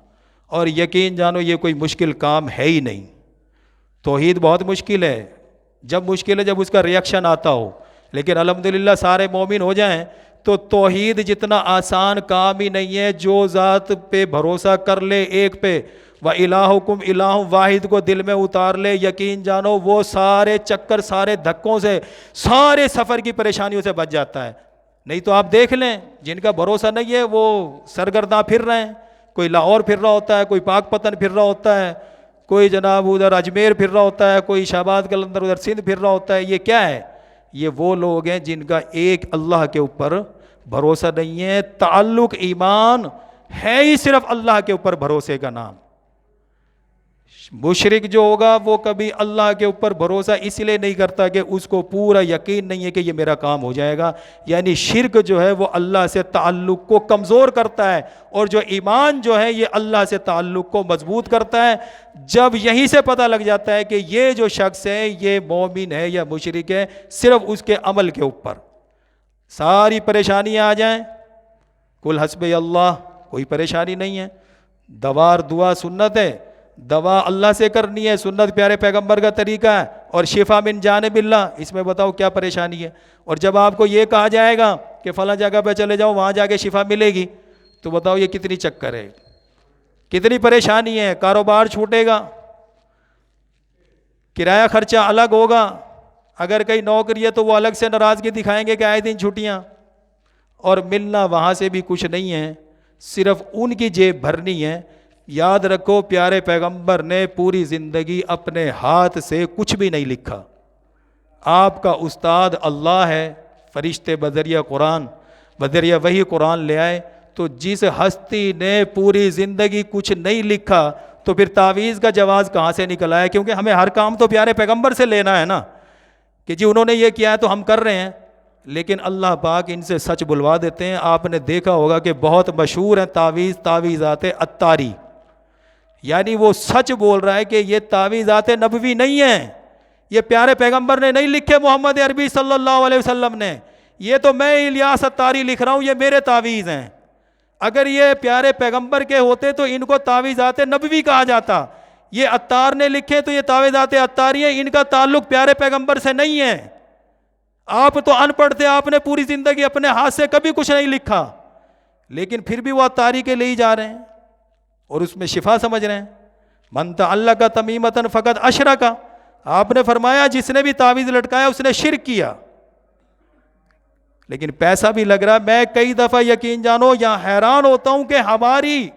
اور یقین جانو یہ کوئی مشکل کام ہے ہی نہیں۔ توحید بہت مشکل ہے، جب مشکل ہے جب اس کا ریاکشن آتا ہو، لیکن الحمدللہ سارے مومن ہو جائیں تو توحید جتنا آسان کام ہی نہیں ہے۔ جو ذات پہ بھروسہ کر لے، ایک پہ، وَإِلَٰهُكُمْ إِلَٰهٌ واحد کو دل میں اتار لے، یقین جانو وہ سارے چکر، سارے دھکوں سے، سارے سفر کی پریشانیوں سے بچ جاتا ہے۔ نہیں تو آپ دیکھ لیں جن کا بھروسہ نہیں ہے وہ سرگرداں پھر رہے ہیں، کوئی لاہور پھر رہا ہوتا ہے، کوئی پاک پتن پھر رہا ہوتا ہے، کوئی جناب ادھر اجمیر پھر رہا ہوتا ہے، کوئی شہباز قلندر ادھر سندھ پھر رہا ہوتا ہے۔ یہ کیا ہے؟ یہ وہ لوگ ہیں جن کا ایک اللہ کے اوپر بھروسہ نہیں ہے۔ تعلق ایمان ہے ہی صرف اللہ کے اوپر بھروسے کا نام۔ مشرک جو ہوگا وہ کبھی اللہ کے اوپر بھروسہ اس لیے نہیں کرتا کہ اس کو پورا یقین نہیں ہے کہ یہ میرا کام ہو جائے گا۔ یعنی شرک جو ہے وہ اللہ سے تعلق کو کمزور کرتا ہے، اور جو ایمان جو ہے یہ اللہ سے تعلق کو مضبوط کرتا ہے۔ جب یہیں سے پتہ لگ جاتا ہے کہ یہ جو شخص ہے یہ مومن ہے یا مشرک ہے، صرف اس کے عمل کے اوپر ساری پریشانیاں آ جائیں، قل حسبی اللہ، کوئی پریشانی نہیں ہے۔ دوار دعا سنت ہے، دوا اللہ سے کرنی ہے، سنت پیارے پیغمبر کا طریقہ ہے، اور شفا من جانب اللہ، اس میں بتاؤ کیا پریشانی ہے؟ اور جب آپ کو یہ کہا جائے گا کہ فلاں جگہ پہ چلے جاؤ وہاں جا کے شفا ملے گی، تو بتاؤ یہ کتنی چکر ہے، کتنی پریشانی ہے۔ کاروبار چھوٹے گا، کرایہ خرچہ الگ ہوگا، اگر کہیں نوکری ہے تو وہ الگ سے ناراضگی دکھائیں گے کہ آئے دن چھٹیاں، اور ملنا وہاں سے بھی کچھ نہیں ہے، صرف ان کی جیب بھرنی ہے۔ یاد رکھو پیارے پیغمبر نے پوری زندگی اپنے ہاتھ سے کچھ بھی نہیں لکھا۔ آپ کا استاد اللہ ہے، فرشتے بذریعہ قرآن، بذریعہ وہی قرآن لے آئے۔ تو جس ہستی نے پوری زندگی کچھ نہیں لکھا تو پھر تعویذ کا جواز کہاں سے نکل آیا؟ کیونکہ ہمیں ہر کام تو پیارے پیغمبر سے لینا ہے نا، کہ جی انہوں نے یہ کیا ہے تو ہم کر رہے ہیں۔ لیکن اللہ پاک ان سے سچ بلوا دیتے ہیں۔ آپ نے دیکھا ہوگا کہ بہت مشہور ہیں تعویذات عطاری، یعنی وہ سچ بول رہا ہے کہ یہ تعویذات نبوی نہیں ہیں، یہ پیارے پیغمبر نے نہیں لکھے، محمد عربی صلی اللہ علیہ وسلم نے، یہ تو میں الیاس عطاری لکھ رہا ہوں، یہ میرے تعویذ ہیں۔ اگر یہ پیارے پیغمبر کے ہوتے تو ان کو تعویذات نبوی کہا جاتا، یہ عطار نے لکھے تو یہ تعویذات عطاری ہیں، ان کا تعلق پیارے پیغمبر سے نہیں ہے۔ آپ تو ان پڑھ تھے، آپ نے پوری زندگی اپنے ہاتھ سے کبھی کچھ نہیں لکھا، لیکن پھر بھی وہ عطاری کے لے ہی جا رہے ہیں اور اس میں شفا سمجھ رہے ہیں۔ من تعلق تمیمۃ فقد اشرک، آپ نے فرمایا جس نے بھی تعویذ لٹکایا اس نے شرک کیا۔ لیکن پیسہ بھی لگ رہا ہے۔ میں کئی دفعہ یقین جانو یہاں حیران ہوتا ہوں کہ ہماری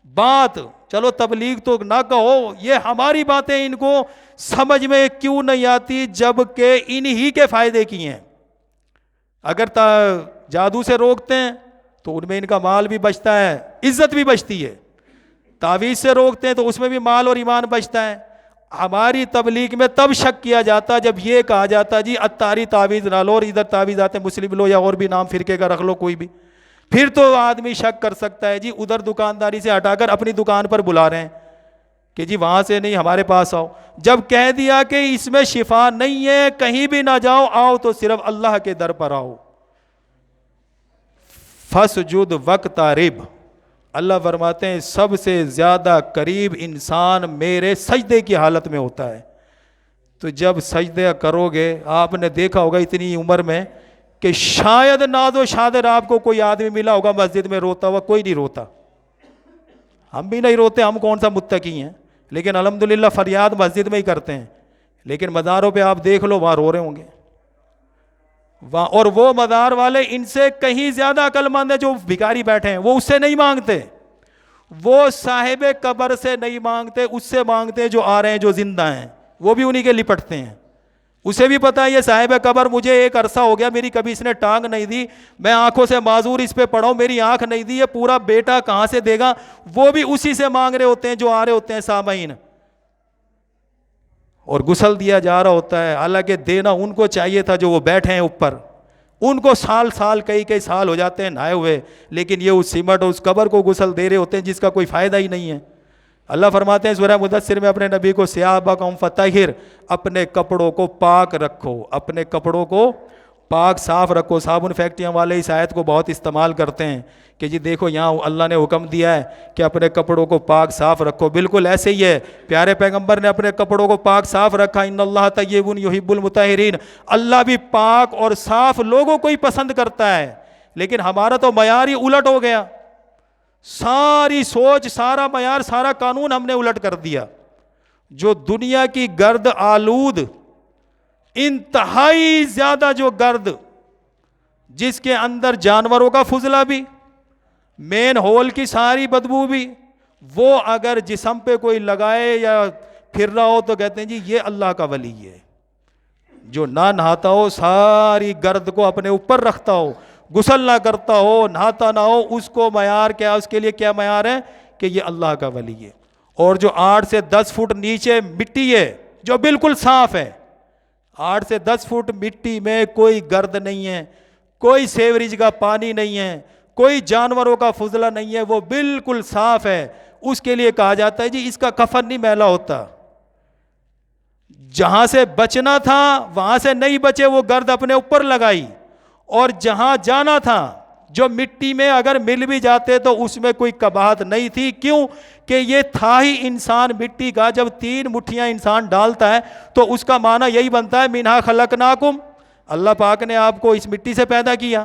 بات، چلو تبلیغ تو نہ کہو، یہ ہماری باتیں ان کو سمجھ میں کیوں نہیں آتی، جب کہ انہی کے فائدے کی ہیں۔ اگر جادو سے روکتے ہیں تو ان میں ان کا مال بھی بچتا ہے، عزت بھی بچتی ہے۔ تعویذ سے روکتے ہیں تو اس میں بھی مال اور ایمان بچتا ہے۔ ہماری تبلیغ میں تب شک کیا جاتا جب یہ کہا جاتا جی عطاری تعویذ نہ لو اور ادھر تعویذات مسلم لو یا اور بھی نام فرقے کا رکھ لو کوئی بھی۔ پھر تو آدمی شک کر سکتا ہے جی ادھر دکانداری سے ہٹا کر اپنی دکان پر بلا رہے ہیں کہ جی وہاں سے نہیں ہمارے پاس آؤ. جب کہہ دیا کہ اس میں شفا نہیں ہے کہیں بھی نہ جاؤ, آؤ تو صرف اللہ کے در پر آؤ. فسجد وقترب, اللہ فرماتے ہیں سب سے زیادہ قریب انسان میرے سجدے کی حالت میں ہوتا ہے. تو جب سجدہ کرو گے, آپ نے دیکھا ہوگا اتنی عمر میں کہ شاید ناز و شادر آپ کو کوئی آدمی ملا ہوگا مسجد میں روتا ہوا, کوئی نہیں روتا. ہم بھی نہیں روتے, ہم کون سا متقی ہیں, لیکن الحمدللہ فریاد مسجد میں ہی کرتے ہیں. لیکن مزاروں پہ آپ دیکھ لو وہاں رو رہے ہوں گے. اور وہ مزار والے ان سے کہیں زیادہ عقل مند ہیں جو بھکاری بیٹھے ہیں, وہ اس سے نہیں مانگتے, وہ صاحب قبر سے نہیں مانگتے, اس سے مانگتے جو آ رہے ہیں جو زندہ ہیں, وہ بھی انہی کے لپٹتے ہیں. اسے بھی پتا ہے یہ صاحب قبر مجھے ایک عرصہ ہو گیا میری کبھی اس نے ٹانگ نہیں دی, میں آنکھوں سے معذور اس پہ پڑا ہوں, میری آنکھ نہیں دی, یہ پورا بیٹا کہاں سے دے گا. وہ بھی اسی سے مانگ رہے ہوتے ہیں جو آ رہے ہوتے ہیں سامعین, اور غسل دیا جا رہا ہوتا ہے. حالانکہ دینا ان کو چاہیے تھا جو وہ بیٹھے ہیں اوپر, ان کو سال سال کئی سال ہو جاتے ہیں نہائے ہوئے, لیکن یہ اس سیمٹ اور اس قبر کو غسل دے رہے ہوتے ہیں جس کا کوئی فائدہ ہی نہیں ہے. اللہ فرماتے ہیں سورہ مدثر میں اپنے نبی کو ثیابکم فطہر, اپنے کپڑوں کو پاک رکھو, اپنے کپڑوں کو پاک صاف رکھو. صابن فیکٹریاں والے اس آیت کو بہت استعمال کرتے ہیں کہ جی دیکھو یہاں اللہ نے حکم دیا ہے کہ اپنے کپڑوں کو پاک صاف رکھو. بالکل ایسے ہی ہے, پیارے پیغمبر نے اپنے کپڑوں کو پاک صاف رکھا. ان اللہ طیب یحب المطہرین, اللہ بھی پاک اور صاف لوگوں کو ہی پسند کرتا ہے. لیکن ہمارا تو معیار ہی الٹ ہو گیا, ساری سوچ, سارا معیار, سارا قانون ہم نے الٹ کر دیا. جو دنیا کی گرد آلود, انتہائی زیادہ جو گرد, جس کے اندر جانوروں کا فضلہ بھی, مین ہول کی ساری بدبو بھی, وہ اگر جسم پہ کوئی لگائے یا پھر رہا ہو تو کہتے ہیں جی یہ اللہ کا ولی ہے. جو نہ نہاتا ہو, ساری گرد کو اپنے اوپر رکھتا ہو, غسل نہ کرتا ہو, نہاتا نہ ہو, اس کو معیار کیا, اس کے لیے کیا معیار ہے کہ یہ اللہ کا ولی ہے. اور جو 8 سے 10 فٹ نیچے مٹی ہے جو بالکل صاف ہے, 8 سے 10 فٹ مٹی میں کوئی گرد نہیں ہے, کوئی سیوریج کا پانی نہیں ہے, کوئی جانوروں کا فضلہ نہیں ہے, وہ بالکل صاف ہے. اس کے لیے کہا جاتا ہے جی اس کا کفن نہیں میلا ہوتا. جہاں سے بچنا تھا وہاں سے نہیں بچے, وہ گرد اپنے اوپر لگائی, اور جہاں جانا تھا جو مٹی میں اگر مل بھی جاتے تو اس میں کوئی قباحت نہیں تھی. کیوں کہ یہ تھا ہی انسان مٹی کا. جب 3 مٹھیاں انسان ڈالتا ہے تو اس کا معنی یہی بنتا ہے منہا خلقناکم, اللہ پاک نے آپ کو اس مٹی سے پیدا کیا,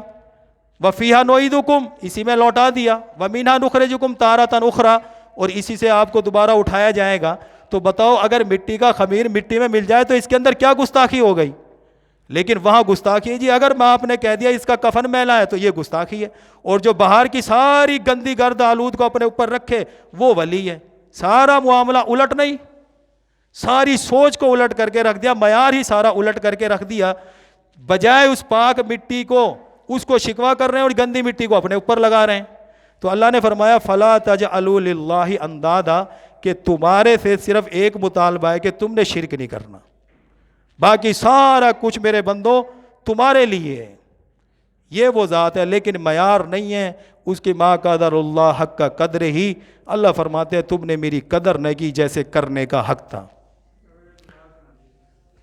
وفیہا نعیدکم, اسی میں لوٹا دیا, ومنہا نخرجکم تارۃ اخری, اور اسی سے آپ کو دوبارہ اٹھایا جائے گا. تو بتاؤ اگر مٹی کا خمیر مٹی میں مل جائے تو اس کے اندر کیا گستاخی ہو گئی. لیکن وہاں گستاخی ہے جی, اگر میں آپ نے کہہ دیا اس کا کفن میلا ہے تو یہ گستاخی ہے. اور جو باہر کی ساری گندی گرد آلود کو اپنے اوپر رکھے وہ ولی ہے. سارا معاملہ الٹ نہیں, ساری سوچ کو الٹ کر کے رکھ دیا, معیار ہی سارا الٹ کر کے رکھ دیا. بجائے اس پاک مٹی کو اس کو شکوا کر رہے ہیں اور گندی مٹی کو اپنے اوپر لگا رہے ہیں. تو اللہ نے فرمایا فلا تجعلوا للہ اندادا, کہ تمہارے سے صرف ایک مطالبہ ہے کہ تم نے شرک نہیں کرنا, باقی سارا کچھ میرے بندو تمہارے لیے ہے. یہ وہ ذات ہے, لیکن معیار نہیں ہے اس کی. ما قدر اللہ حق کا قدر ہی, اللہ فرماتے ہیں تم نے میری قدر نہیں کی جیسے کرنے کا حق تھا,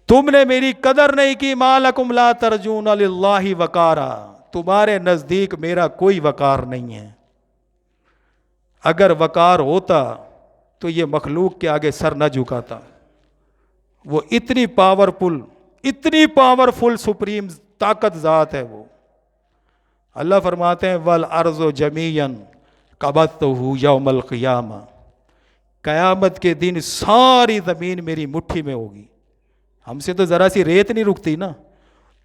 تم نے میری قدر نہیں کی. ما لکم لا ترجون للہ وقارا, تمہارے نزدیک میرا کوئی وقار نہیں ہے. اگر وقار ہوتا تو یہ مخلوق کے آگے سر نہ جھکاتا. وہ اتنی پاورفل سپریم طاقت ذات ہے وہ. اللہ فرماتے ہیں والارض جمیعا قبضتہ یوم القیامہ, قیامت کے دن ساری زمین میری مٹھی میں ہوگی. ہم سے تو ذرا سی ریت نہیں رکتی نا,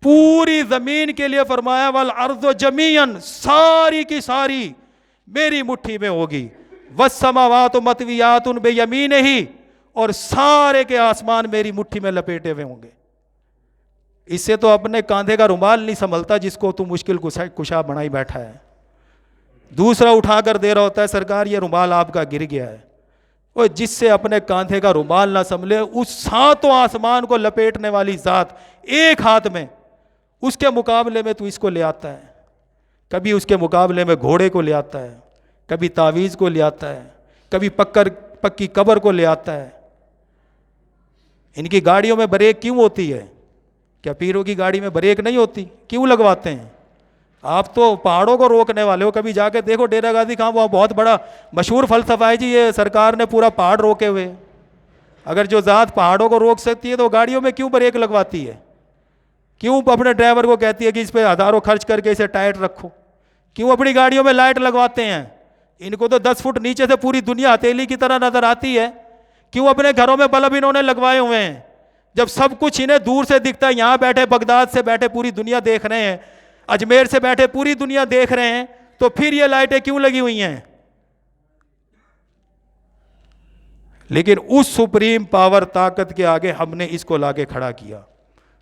پوری زمین کے لیے فرمایا والارض جمیعا, ساری کی ساری میری مٹھی میں ہوگی. والسماوات مطویات بیمینہ, اور سارے کے آسمان میری مٹھی میں لپیٹے ہوئے ہوں گے. اس سے تو اپنے کاندھے کا رومال نہیں سنبھلتا جس کو تو مشکل کشا بنائی بیٹھا ہے. دوسرا اٹھا کر دے رہا ہوتا ہے سرکار یہ رومال آپ کا گر گیا ہے. اور جس سے اپنے کاندھے کا رومال نہ سنبھلے, اس 7 آسمان کو لپیٹنے والی ذات ایک ہاتھ میں, اس کے مقابلے میں تو اس کو لے آتا ہے. کبھی اس کے مقابلے میں گھوڑے کو لے آتا ہے، کبھی تعویذ کو لے آتا ہے، کبھی پکی قبر کو لے آتا ہے۔ ان کی گاڑیوں میں بریک کیوں ہوتی ہے؟ کیا پیروں کی گاڑی میں بریک نہیں ہوتی؟ کیوں لگواتے ہیں؟ آپ تو پہاڑوں کو روکنے والے ہو، کبھی جا کے دیکھو ڈیرہ غازی خان، وہاں بہت بڑا مشہور فلسفہ ہے جی، یہ سرکار نے پورا پہاڑ روکے ہوئے۔ اگر جو ذات پہاڑوں کو روک سکتی ہے تو گاڑیوں میں کیوں بریک لگواتی ہے؟ کیوں اپنے ڈرائیور کو کہتی ہے کہ اس پہ ہزاروں خرچ کر کے اسے ٹائٹ رکھو؟ کیوں اپنی گاڑیوں میں لائٹ لگواتے ہیں؟ ان کو تو 10 فٹ نیچے سے پوری دنیا ہتھیلی کی طرح نظر آتی ہے۔ کیوں اپنے گھروں میں بلب انہوں نے لگوائے ہوئے ہیں؟ جب سب کچھ انہیں دور سے دکھتا ہے، یہاں بیٹھے بغداد سے بیٹھے پوری دنیا دیکھ رہے ہیں، اجمیر سے بیٹھے پوری دنیا دیکھ رہے ہیں، تو پھر یہ لائٹیں کیوں لگی ہوئی ہیں؟ لیکن اس سپریم پاور طاقت کے آگے ہم نے اس کو لا کے کھڑا کیا۔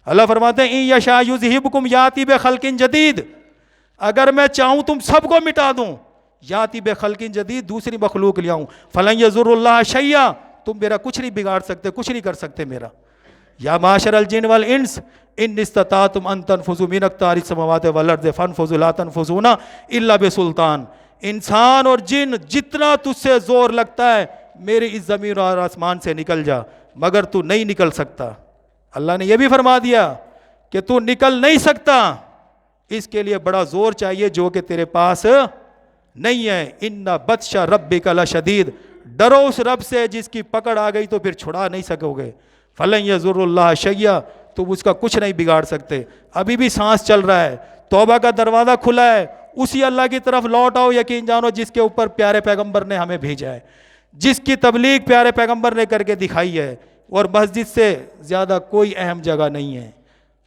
اللہ فرماتے ہیں ان یشاء یذہبکم یاتی بخلق جدید، اگر میں چاہوں تم سب کو مٹا دوں، یاتی بخلق جدید، دوسری مخلوق لے آؤں، فلن یضر اللہ شیئا، تم میرا کچھ نہیں بگاڑ سکتے، کچھ نہیں کر سکتے میرا۔ یا معاشر الجن والانس ان استطعتم ان تنفذوا من اقطار السماوات والارض فانفذوا لا تنفذون الا بسلطان، انسان اور جن جتنا تجھ سے زور لگتا ہے میری اس زمین اور آسمان سے نکل جا، مگر تو نہیں نکل سکتا۔ اللہ نے یہ بھی فرما دیا کہ تو نکل نہیں سکتا، اس کے لیے بڑا زور چاہیے جو کہ تیرے پاس نہیں ہے۔ ان بطش ربک لشدید، ڈرو اس رب سے جس کی پکڑ آ گئی تو پھر چھڑا نہیں سکو گے۔ فلن یضر اللہ شیئا، تم اس کا کچھ نہیں بگاڑ سکتے۔ ابھی بھی سانس چل رہا ہے، توبہ کا دروازہ کھلا ہے، اسی اللہ کی طرف لوٹ آؤ، یقین جانو جس کے اوپر پیارے پیغمبر نے ہمیں بھیجا ہے، جس کی تبلیغ پیارے پیغمبر نے کر کے دکھائی ہے، اور مسجد سے زیادہ کوئی اہم جگہ نہیں ہے۔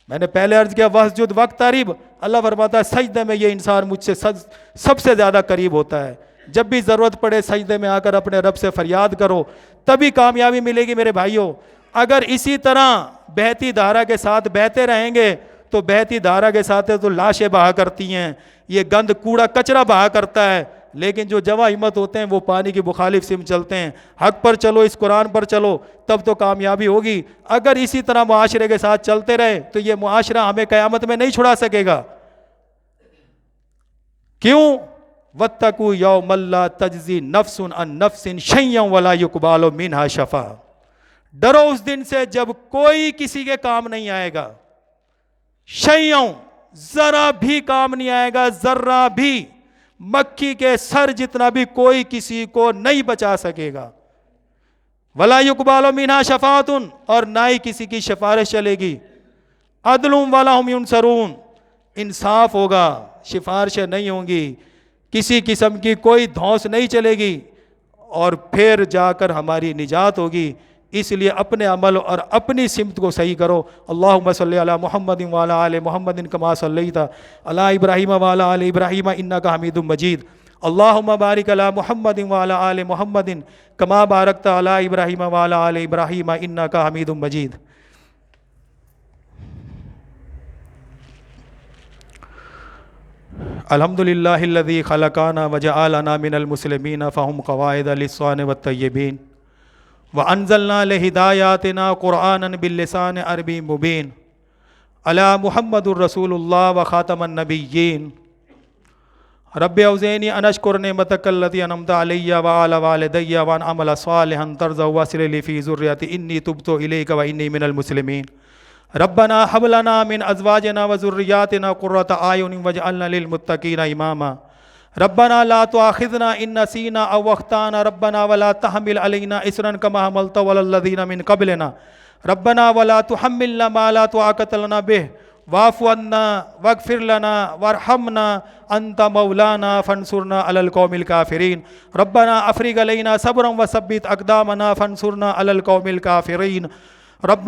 میں نے پہلے عرض کیا واسجد وقترب، اللہ فرماتا ہے سجدے میں یہ انسان مجھ سے سب سے زیادہ قریب ہوتا ہے۔ جب بھی ضرورت پڑے سجدے میں آ کر اپنے رب سے فریاد کرو، تبھی کامیابی ملے گی میرے بھائیوں۔ اگر اسی طرح بہتی دھارا کے ساتھ بہتے رہیں گے تو بہتی دھارا کے ساتھ تو لاشیں بہا کرتی ہیں، یہ گند کوڑا کچرا بہا کرتا ہے، لیکن جو جواں ہمت ہوتے ہیں وہ پانی کی مخالف سمت چلتے ہیں۔ حق پر چلو، اس قرآن پر چلو، تب تو کامیابی ہوگی۔ اگر اسی طرح معاشرے کے ساتھ چلتے رہے تو یہ معاشرہ ہمیں قیامت میں نہیں چھڑا سکے گا۔ کیوں؟ وَاتَّقُوا يَوْمًا لَا تَجْزِي نَفْسٌ عَن نَفْسٍ شَيْئًا وَلَا يُقْبَلُ مِنْهَا شَفَاعَةٌ، ڈرو اس دن سے جب کوئی کسی کے کام نہیں آئے گا، شیئں، ذرا بھی کام نہیں آئے گا، ذرا بھی، مکھی کے سر جتنا بھی کوئی کسی کو نہیں بچا سکے گا۔ وَلَا يُقْبَلُ مِنْهَا شَفَاعَةٌ، اور نہ ہی کسی کی سفارش چلے گی۔ عَدْلٌ وَلَا هُمْ يُنصَرُونَ، انصاف ہوگا، سفارشیں نہیں ہوں گی، کسی قسم کی کوئی دھونس نہیں چلے گی، اور پھر جا کر ہماری نجات ہوگی۔ اس لیے اپنے عمل اور اپنی سمت کو صحیح کرو۔ اللہم صلی علی محمد وعلی آل محمد کما صلیت علی ابراہیم وعلی آل ابراہیم انک حمید مجید۔ اللہم بارک علی محمد وعلی آل محمد کما بارکت علی ابراہیم وعلی آل ابراہیم انک حمید مجید۔ الحمدللہ الذی خلقنا وجعلنا من المسلمین فہم قواعد للصان والطیبین وَأَنزَلْنَا لِهِدَایَاتِنَا قُرْآنًا بِاللِّسَانِ عَرَبِيٍّ مُبِينٍ عَلَى مُحَمَّدٌ رَسُولُ اللَّهِ وَخَاتَمَ النَّبِيِّينَ رَبِّ أَوْزِعْنِي أَنْ أَشْكُرَ نِعْمَتَكَ الَّتِي أَنْعَمْتَ عَلَيَّ وَعَلَى وَالِدَيَّ وَأَنْ أَعْمَلَ صَالِحًا تَرْضَاهُ وَأَصْلِحْ لِي فِي ذُرِّيَّتِي إِنِّي تُبْتُ إِلَيْكَ وَإِنِّي مِنَ الْمُسْلِمِينَ رَبَّنَا هَبْ لَنَا مِنْ أَزْوَاجِنَا وَذُرِّيَّاتِنَا قُرَّةَ أَعْيُنٍ وَاجْعَلْنَا لِلْمُتَّقِينَ إِمَامًا ربنا لا تؤاخذنا إن نسينا أو أخطأنا ربنا ولا تحمل علينا إصرا كما حملته على الذين من قبلنا ربنا ولا تحملنا ما لا طاقة لنا به واعف عنا واغفر لنا وارحمنا أنت مولانا فانصرنا على القوم الكافرين ربنا أفرغ علينا صبرا وثبت أقدامنا فانصرنا على القوم الكافرين ربنا